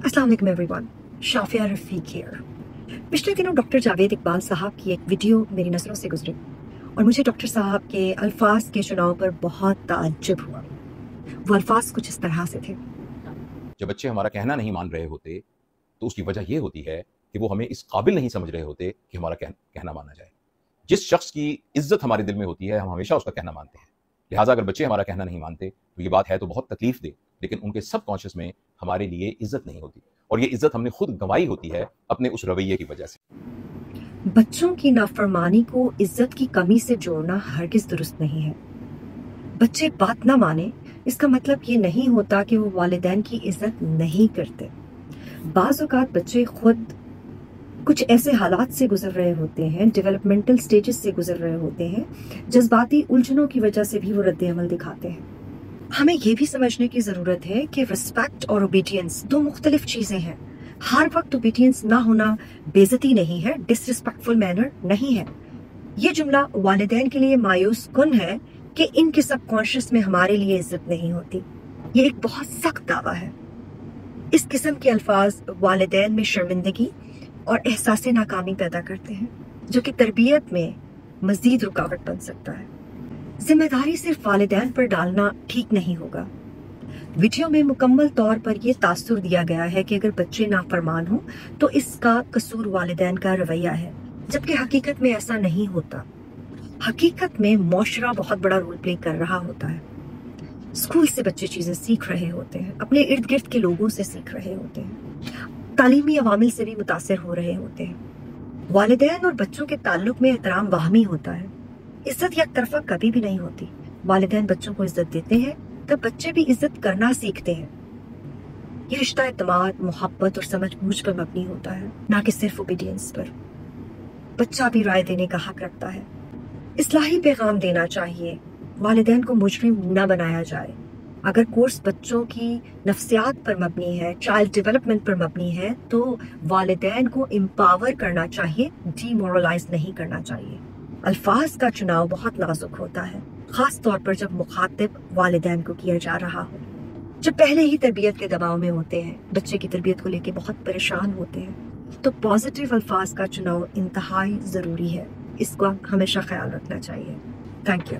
अस्सलाम वालेकुम everyone, Shafia Rafiq here. पिछले दिनों डॉक्टर जावेद इकबाल साहब की एक वीडियो मेरी नज़रों से गुजरी और मुझे डॉक्टर साहब के अल्फाज के चुनाव पर बहुत ताज्जुब हुआ। वो अल्फाज कुछ इस तरह से थे। जब बच्चे हमारा कहना नहीं मान रहे होते तो उसकी वजह यह होती है कि वो हमें इस काबिल नहीं समझ रहे होते कि हमारा कहना माना जाए। जिस शख्स की इज्जत हमारे दिल में होती है हम हमेशा उसका कहना मानते हैं। लिहाजा अगर बच्चे हमारा कहना नहीं मानते तो ये बात है तो बहुत तकलीफ दे, लेकिन उनके सब कॉन्शियस में हमारे लिए इज्जत नहीं होती और ये इज्जत हमने खुद गंवाई होती है अपने उस रवैये की वजह से। बच्चों की नाफरमानी को इज्जत की कमी से जोड़ना हरगिज दुरुस्त नहीं है। बच्चे बात ना माने इसका मतलब ये नहीं होता कि वो वालिदैन की इज्जत नहीं करते। बाज़ औक़ात बच्चे खुद कुछ ऐसे हालात से गुजर रहे होते हैं, डेवलपमेंटल स्टेजेस से गुजर रहे होते हैं, जज्बाती उलझनों की वजह से भी वो रद्द-ए-अमल दिखाते हैं। हमें ये भी समझने की ज़रूरत है कि रिस्पेक्ट और ओबीडियंस दो मुख्तलिफ चीज़ें हैं। हर वक्त ओबीडियंस ना होना बेइज्जती नहीं है, डिसरिस्पेक्टफुल मैनर नहीं है। ये जुमला वालिदैन के लिए मायूस कुन है कि इनके सबकॉन्शियस में हमारे लिए इज्जत नहीं होती। ये एक बहुत सख्त दावा है। इस किस्म के अल्फाज वालिदैन में शर्मिंदगी और एहसास नाकामी पैदा करते हैं, जो कि तरबियत में मजीद रुकावट बन सकता है। जिम्मेदारी सिर्फ वालिदैन पर डालना ठीक नहीं होगा। वीडियो में मुकम्मल तौर पर यह तासुर दिया गया है कि अगर बच्चे नाफरमान हों तो इसका कसूर वालिदैन का रवैया है, जबकि हकीकत में ऐसा नहीं होता। हकीकत में मुआशरा बहुत बड़ा रोल प्ले कर रहा होता है। स्कूल से बच्चे चीज़ें सीख रहे होते हैं, अपने इर्द गिर्द के लोगों से सीख रहे होते हैं, तालीमी अवामिल से भी मुतासिर हो रहे होते हैं। वालिदैन और बच्चों के ताल्लुक में एहतराम वाहमी होता है, इज्जत एक तरफा कभी भी नहीं होती। वालिदैन बच्चों को इज्जत देते हैं तब बच्चे भी इज्जत करना सीखते हैं। ये रिश्ता एतमाद, मोहब्बत और समझ-बूझ पर मबनी होता है, ना कि सिर्फ ओबीडियंस पर। बच्चा भी राय देने का हक रखता है। इस्लाही पैगाम देना चाहिए, वालिदैन को मुजरिम न बनाया जाए। अगर कोर्स बच्चों की नफ्सियात पर मबनी है, चाइल्ड डेवलपमेंट पर मबनी है, तो वालिदैन को एम्पावर करना चाहिए, डीमोरलाइज नहीं करना चाहिए। अल्फाज का चुनाव बहुत नाजुक होता है, खास तौर पर जब मुखातिब वालिदैन को किया जा रहा हो, जब पहले ही तरबियत के दबाव में होते हैं, बच्चे की तरबियत को लेकर बहुत परेशान होते हैं, तो पॉजिटिव अल्फाज का चुनाव इंतहाई ज़रूरी है। इसका हमेशा ख्याल रखना चाहिए। Thank you.